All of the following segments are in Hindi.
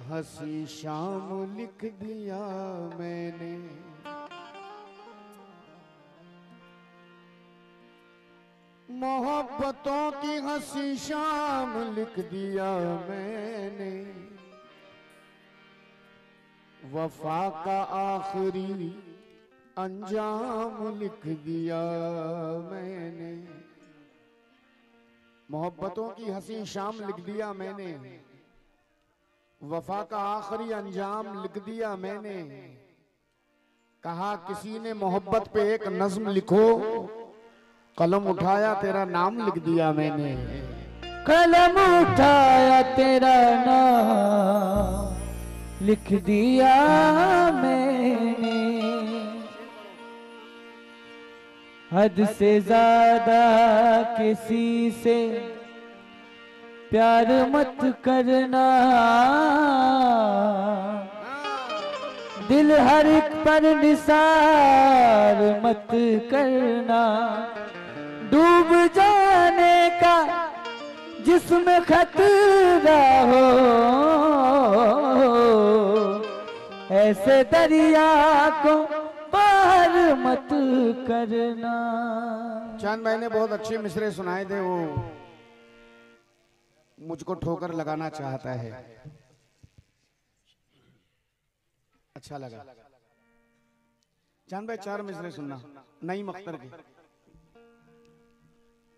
हंसी शाम लिख दिया मैंने, मोहब्बतों की हंसी शाम लिख दिया मैंने, वफा का आखिरी अंजाम लिख दिया मैंने। मोहब्बतों की हंसी शाम लिख दिया मैंने, वफा का आखिरी अंजाम लिख दिया मैंने। कहा किसी ने मोहब्बत पे एक नज्म लिखो, कलम उठाया तेरा नाम लिख दिया मैंने। कलम उठाया तेरा नाम लिख दिया मैंने। हद से ज्यादा किसी से प्यार मत करना, दिल हर एक पर निसार मत करना। डूब जाने का जिसमें खतरा हो, ऐसे दरिया को पार मत करना। चांद भाई ने बहुत अच्छे मिसरे सुनाए थे, वो मुझको ठोकर लगाना चाहता है। अच्छा लगा। चांद भाई 4 मिसरे सुनना नईम अख्तर के।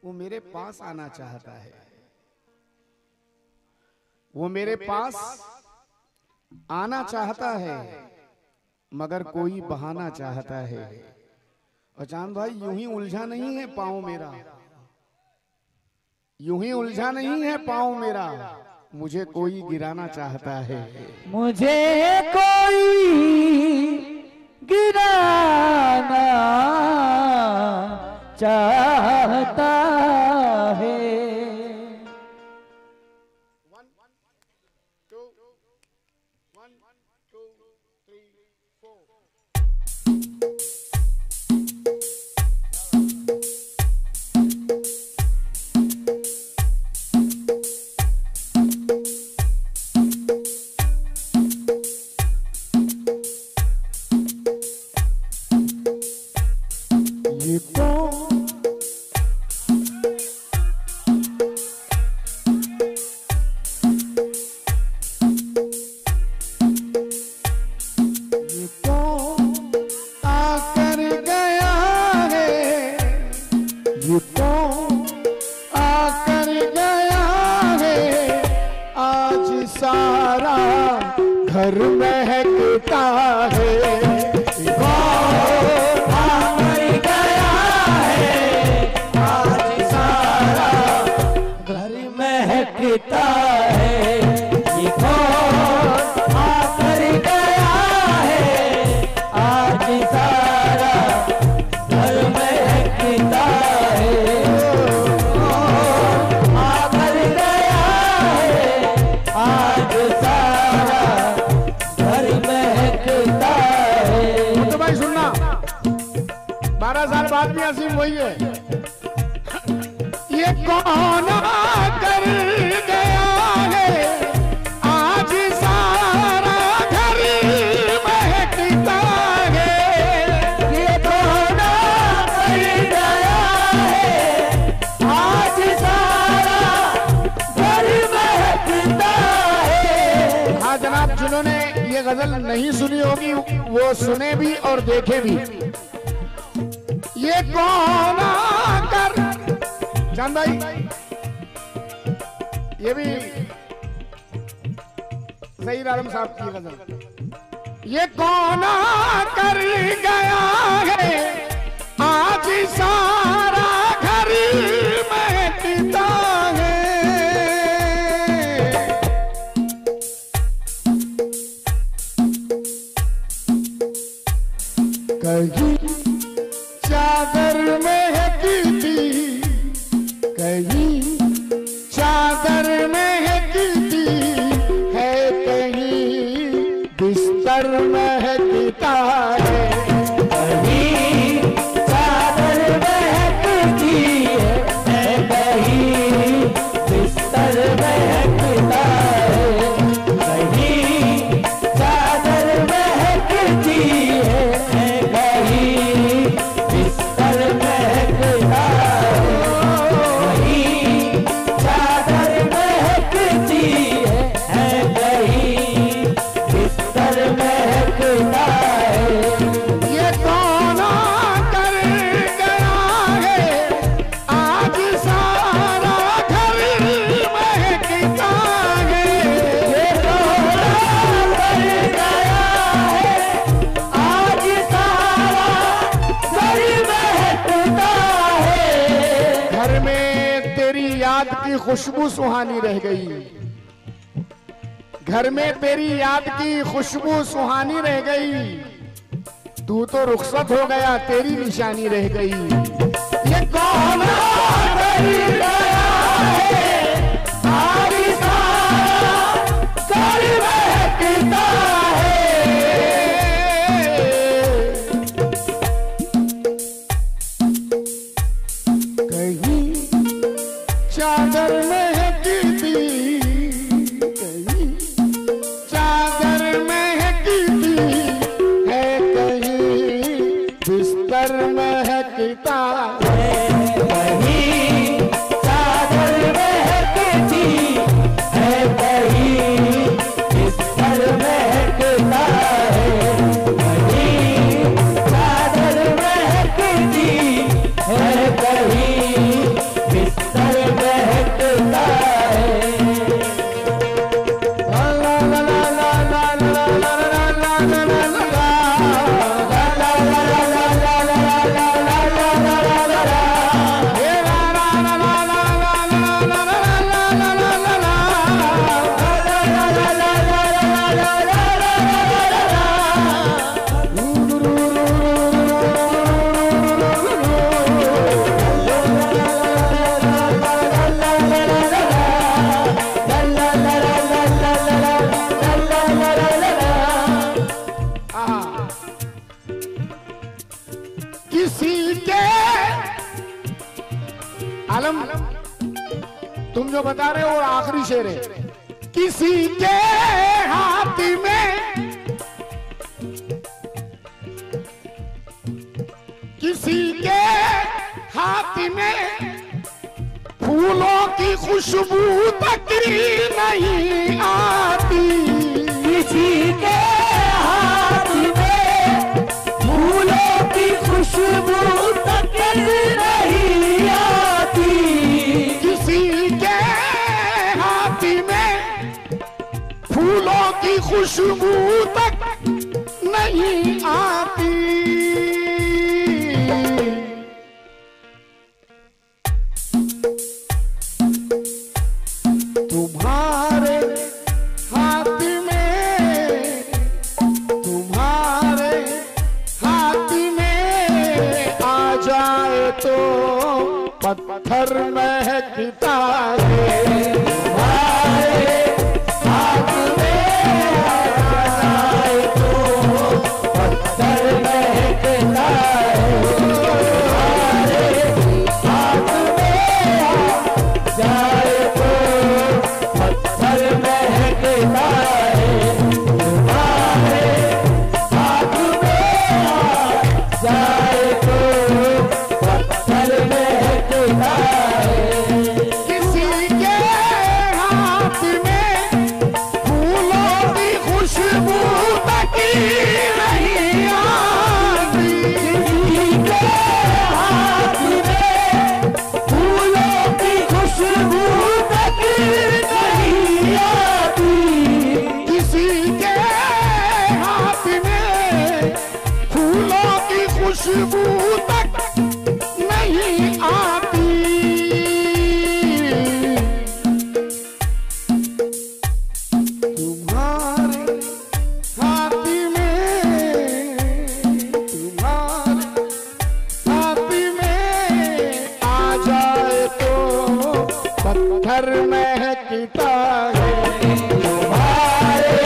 वो मेरे पास आना चाहता है, वो मेरे पास आना चाहता है, मगर कोई बहाना चाहता है। और चांद भाई यूं ही उलझा नहीं है पाँव मेरा, यूं ही उलझा नहीं है पाँव मेरा, मुझे कोई गिराना चाहता है। मुझे कोई गिराना चाहता है। 1 2 1 2 3 4। घर महकता है, गया है आज सारा घर महकता है। ये कौन आकर गया है आज सारा घर महकता है। आकर गया है आज सारा घर महकता है। तो भाई सुनना, 12 साल बाद भी असीम वही है। ये कौन आकर गया है आज सारा घर महकता है। ये कौन आकर गया है आज सारा घर महकता है। हाँ जनाब, जिन्होंने ये गजल नहीं सुनी होगी वो सुने भी और देखे भी। ये कौन आकर, चांद भाई ये भी ज़हीर आलम साहब की गजल। ये कौन आकर गया है आज सारा घर महकता है। कहीं चादर महकती, कहीं चादर महकती है, कहीं बिस्तर महकता है। कहीं चादर महकती है, कहीं बिस्तर महकता है। कहीं की खुशबू सुहानी रह गई, घर में तेरी याद की खुशबू सुहानी रह गई, तू तो रुखसत हो गया तेरी निशानी रह गई। ये कौन चादर महकी थी, कहीं चादर महकी थी, है कहीं बिस्तर महकता है, कहीं चादर महकती है, कहीं बिस्तर महकता है, कहीं चादर महकती है, कहीं बिस्तर महकता है। किसी के आलम तुम जो बता रहे हो वो आखिरी शेर है। किसी के हाथ में, किसी के हाथ में फूलों की खुशबू तक नहीं आती, किसी के हाथ में फूलों की खुशबू तक नहीं आती, किसी के हाथ में फूलों की खुशबू तक नहीं आती। तुम्हारे हाथ में, तुम्हारे हाथ में आ जाए तो पत्थर महकता है, तुम्हारे हाथ में आ जाए तो पत्थर महकता है, तुम्हारे हाथ में आ जाए तो पत्थर महकता है, तुम्हारे हाथ में आ जाए तो पत्थर महकता है। किसी के हाथ में फूलों की खुशबू तक नहीं आती, किसी के हाथ में फूलों की खुशबू तक नहीं आती, किसी के हाथ में फूलों की खुशबू तक नहीं आती। तुम्हारे हाथ में, तुम्हारे हाथ में आ जाए तो पत्थर महकता है, तुम्हारे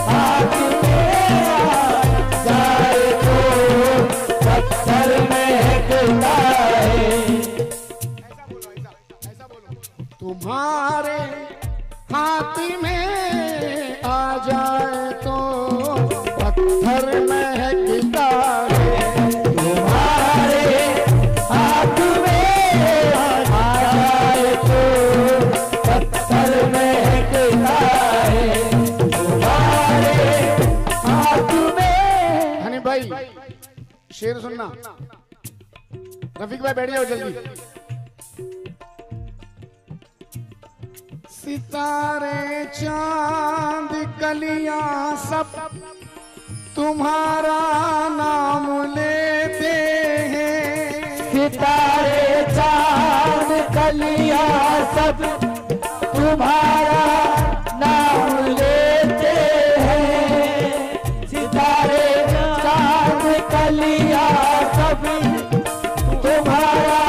हाथ में आ जाए तो पत्थर महकता है। तुम्हारे हाथ में आ जाए तो पत्थर महकता है, तुम्हारे हाथ में आ जाए तो पत्थर महकता है, तुम्हारे हाथ में। हनी भाई शेर सुनना, रफीक भाई बैठ जाओ जल्दी। सितारे चांद कलियां सब तुम्हारा नाम लेते हैं, सितारे चांद कलियां सब सब तुम्हारा नाम लेते हैं। सितारे चांद कलियां सब तुम्हारा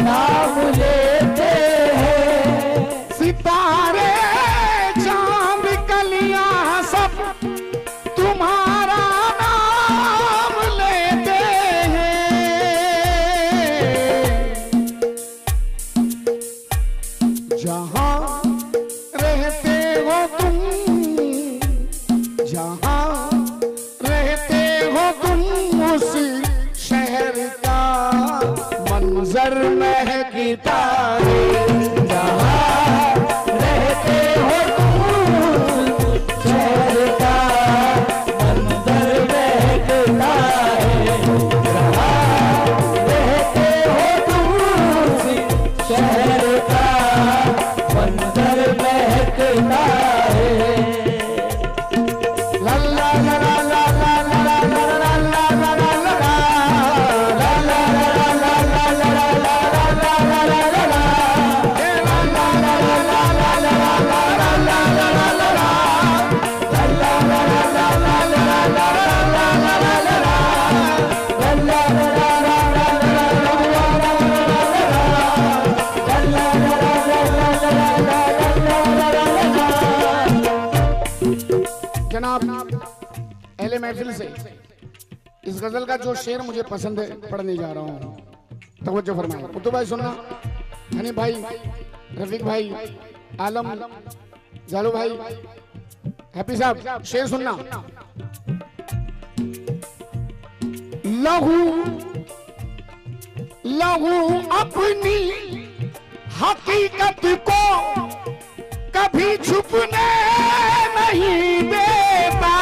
नाम लेते हैं। सितारे चांद कलियां सब तुम्हारा नाम लेते हैं। जहां रहते हो तुम, जहां रहते हो तुम, उस शहर का मंजर महकता है। जहाँ रहते हो तुम शहर का मंजर महकता है। जहाँ रहते हो तुम शहर का मंजर महकता है। ला ला ला ला ला ला ला ला ला ला ला ला ला जनाब अहले महफिल से इस गजल का जो शेर मुझे पसंद है पढ़ने जा रहा हूँ, तवज्जो फरमाएं। कुतुब भाई सुनना, हनी भाई, रफीक भाई, आलम, जालू भाई, हैप्पी साहब, शेर सुनना। लहू लहू अपनी हकीकत को कभी छुपने नहीं देता।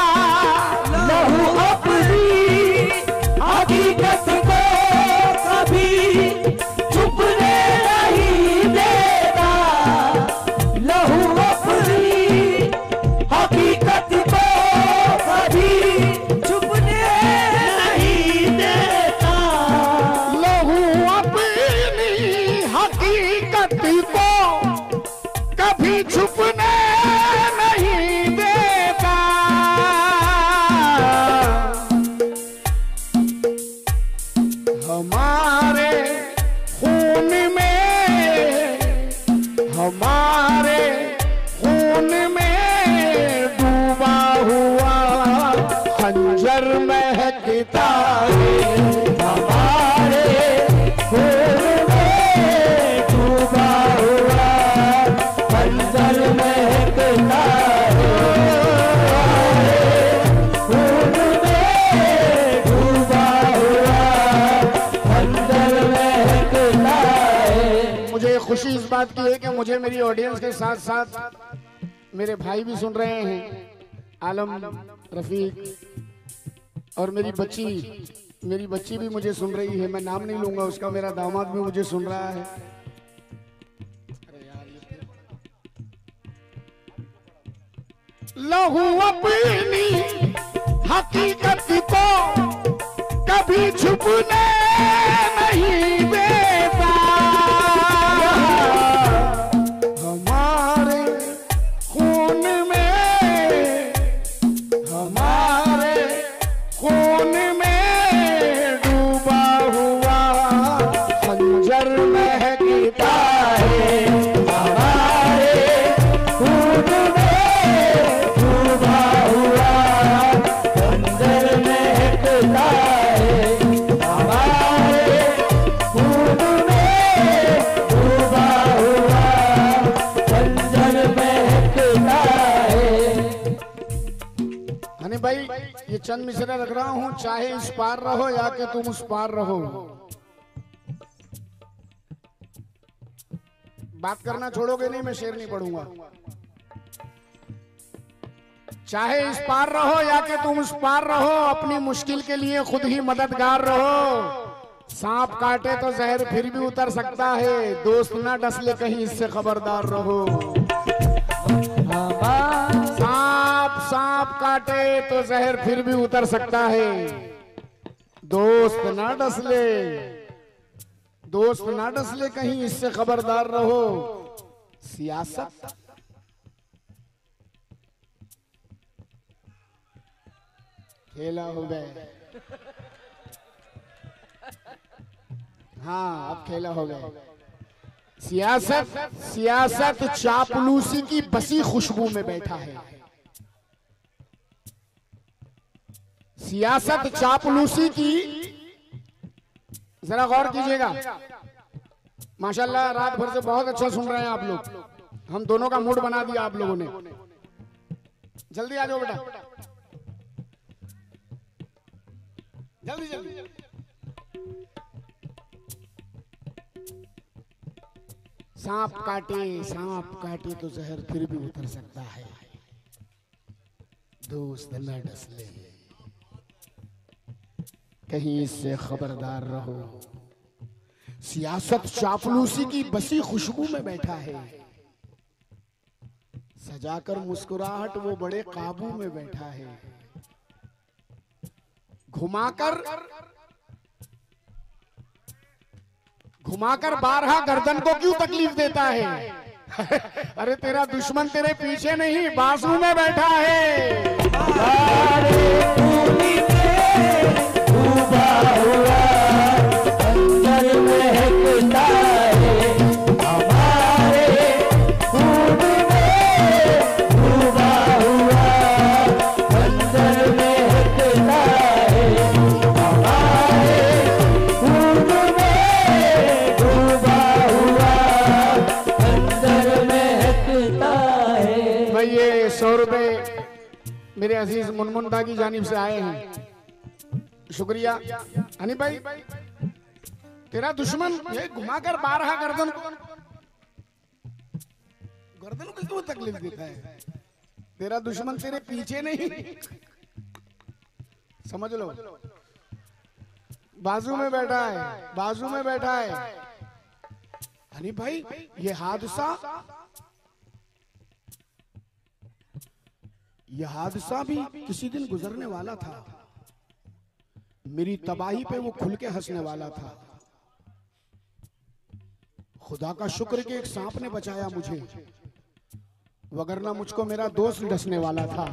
लहू अपनी हकीकत को कभी छुपने नहीं देता। लहू अपनी हकीकत को कभी छुपने नहीं देता। लहू अपनी हकीकत को कभी छुपने नहीं देता। हमारे खून में, हमारे खून में डूबा हुआ खंजर महकता है। हमारे खून में डूबा हुआ खंजर महकता है। खून में डूबा हुआ खंजर महकता है। मुझे खुशी इस बात की है कि मुझे मेरी ऑडियंस के साथ साथ मेरे भाई भी सुन रहे हैं, आलम, रफीक और मेरी बच्ची भी मुझे सुन रही है। मैं नाम नहीं लूंगा उसका, मेरा दामाद भी मुझे सुन रहा है। लहू अपनी हकीकत को कभी छुपने नहीं देता। हमारे खून में, हमारे खून में डूबा हुआ खंजर महकता है। हमारे खून में डूबा हुआ खंजर महकता है। हमारे खून में डूबा हुआ खंजर महकता है। हनी भाई ये चंद मिसरे रख रहा हूँ, चाहे इस पार रहो या कि तुम उस पार रहो। बात करना छोड़ोगे नहीं, मैं शेर नहीं पढ़ूंगा। चाहे इस पार रहो या कि तुम उस पार रहो, अपनी मुश्किल के लिए खुद ही मददगार रहो। सांप काटे तो जहर फिर भी उतर सकता है, दोस्त ना डसले कहीं इससे खबरदार रहो। सांप काटे तो जहर फिर भी उतर सकता है, दोस्त ना डसले, दोस्त ना डसले कहीं इससे खबरदार रहो। सियासत खेला हो गए। हाँ अब खेला हो गए। सियासत चापलूसी की बसी खुशबू में बैठा है। सियासत चापलूसी की, जरा गौर कीजिएगा। माशाल्लाह रात भर से बहुत अच्छा सुन रहे हैं आप लोग। हम दोनों का मूड बना दिया आप लोगों ने। जल्दी आ जाओ बेटा, जल्दी जल्दी। सांप काटे तो जहर फिर भी उतर सकता है, दोस्त न डस ले, कहीं इससे खबरदार रहो। सियासत चापलूसी की बसी खुशबू में बैठा है। सजाकर मुस्कुराहट वो बड़े काबू में बैठा है। घुमाकर बारहा गर्दन को क्यों तकलीफ देता है? अरे तेरा दुश्मन तेरे पीछे नहीं बाजू में बैठा है। ये 100 रुपए मेरे अजीज मुनमुनदा की जानिब से आए हैं, शुक्रिया। हनी भाई, तेरा दुश्मन ये घुमाकर बारहा गर्दन को क्यों तकलीफ देता है? तेरा दुश्मन तेरे पीछे नहीं, समझ लो, बाजू में बैठा है, बाजू में बैठा है। हनी भाई, ये हादसा भी किसी दिन गुजरने वाला था। मेरी तबाही पे वो खुल के हंसने वाला था। खुदा का शुक्र कि एक सांप ने बचाया मुझे, वगरना मुझको मेरा दोस्त डसने वाला था।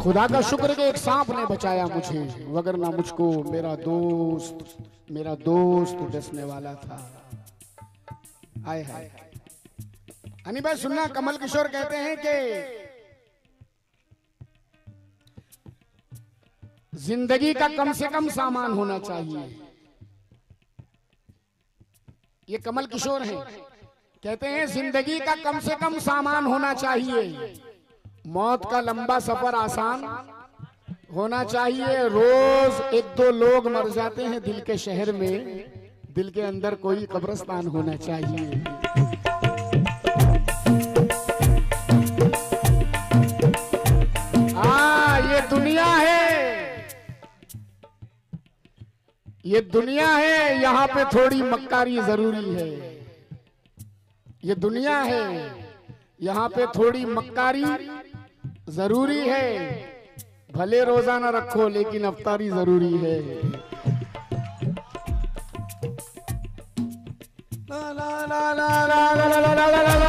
खुदा का शुक्र कि एक सांप ने बचाया मुझे, वगरना मुझको मेरा दोस्त डसने वाला था। हाय हाय। हनी भाई सुनना, कमल किशोर कहते हैं कि जिंदगी का कम से कम सामान होना चाहिए। ये कमल किशोर हैं, कहते हैं जिंदगी का कम से कम सामान होना चाहिए। मौत का लंबा सफर आसान होना चाहिए। रोज 1-2 लोग मर जाते हैं दिल के शहर में, दिल के अंदर कोई कब्रिस्तान होना चाहिए। ये दुनिया है, यहाँ पे थोड़ी मक्कारी जरूरी है। ये दुनिया है, यहाँ पे थोड़ी मक्कारी जरूरी है। भले रोजाना रखो लेकिन अफ्तारी जरूरी है। ला ला ला ला ला ला ला ला ला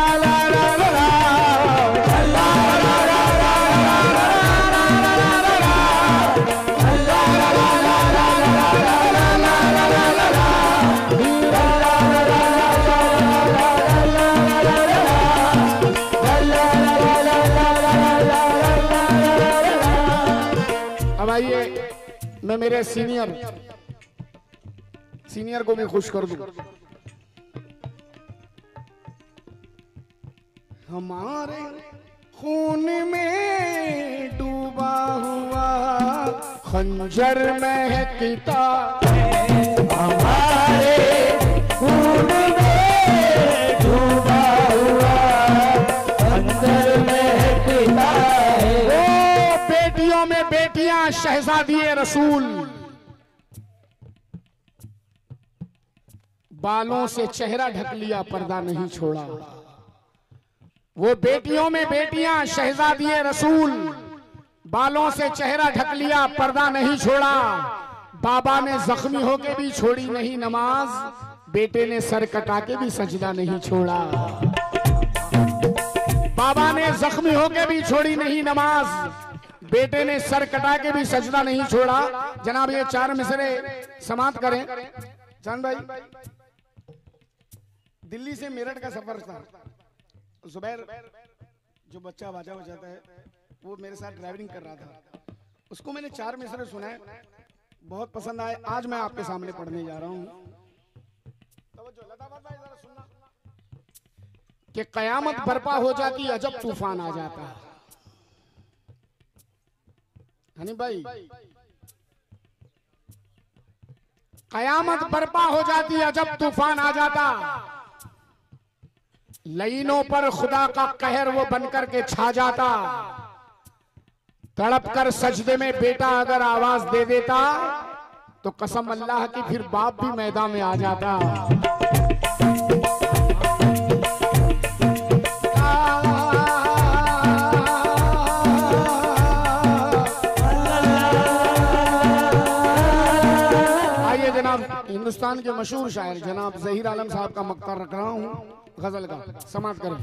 मैं मेरे सीनियर को भी खुश कर दूं। हमारे खून में डूबा हुआ खंजर महकता है। हमारे खून में डूबा हुआ खंजर महकता है। ओ बेटियों में बेटियां शहजादिये रसूल, बालों से चेहरा ढक लिया पर्दा नहीं छोड़ा। वो बेटियों में बेटियां शहजादिये रसूल, बालों से चेहरा ढक लिया पर्दा नहीं छोड़ा। बाबा ने जख्मी होके भी छोड़ी नहीं नमाज, बेटे ने सर कटा के भी सजदा नहीं छोड़ा, बाबा ने जख्मी होके भी छोड़ी नहीं नमाज, बेटे ने सर कटा के भी सजदा नहीं छोड़ा। जनाब ये 4 मिसरे समाप्त करें। चांद भाई, दिल्ली से मेरठ का सफर था, जुबैर जो बच्चा बाजा बजाता है वो मेरे साथ ड्राइविंग कर रहा था, उसको मैंने 4 मिसरे सुनाए, बहुत पसंद आए। आज मैं आपके सामने पढ़ने जा रहा हूँ। कि कयामत बर्पा हो जाती, अजब तूफान आ जाता। हनी भाई, कयामत बर्पा हो जाती, अजब तूफान आ जाता। लाइनों पर खुदा का कहर वो बनकर के छा जाता। तड़प कर सजदे में बेटा अगर आवाज दे देता तो कसम अल्लाह की फिर बाप भी मैदान में आ जाता। आइए जनाब, हिंदुस्तान के मशहूर शायर जनाब ज़हीर आलम साहब का मक्ता रख रहा हूँ, गजल का समाप्त करें।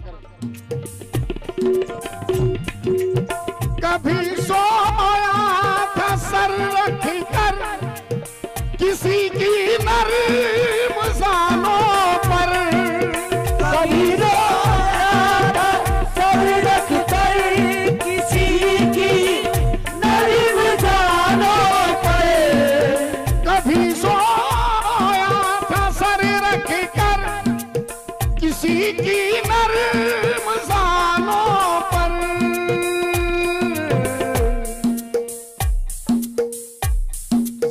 कभी सोया था सर रख कर किसी की नर्म ज़ानों पर, कभी सोया था सर रख कर किसी की नर्म ज़ानों पर, कभी सोया था सर रख कर किसी की नर्म ज़ानों पर।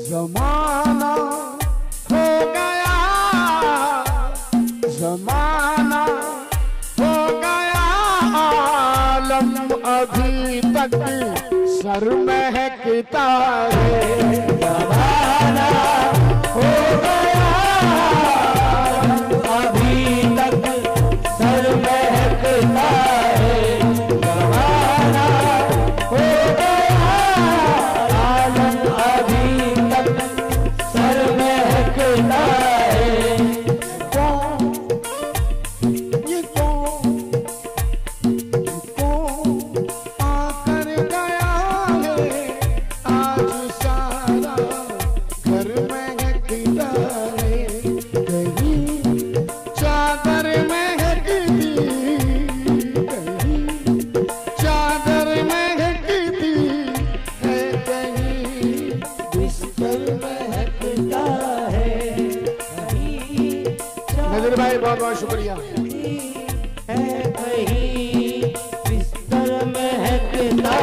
ज़माना हो गया, ज़माना हो गया आलम अभी तक सर महकता है। ज़माना हो गया अभी तक सर महकता है। ज़माना हो गया आलम अभी तक सर महकता है। ये कौन आकर गया है आज सारा घर महकता है। कहीं चादर महकती, कहीं चादर महकती है, कहीं बिस्तर महकता है। कहीं नज़ीर भाई बहुत बहुत शुक्रिया। है, कहीं बिस्तर महकता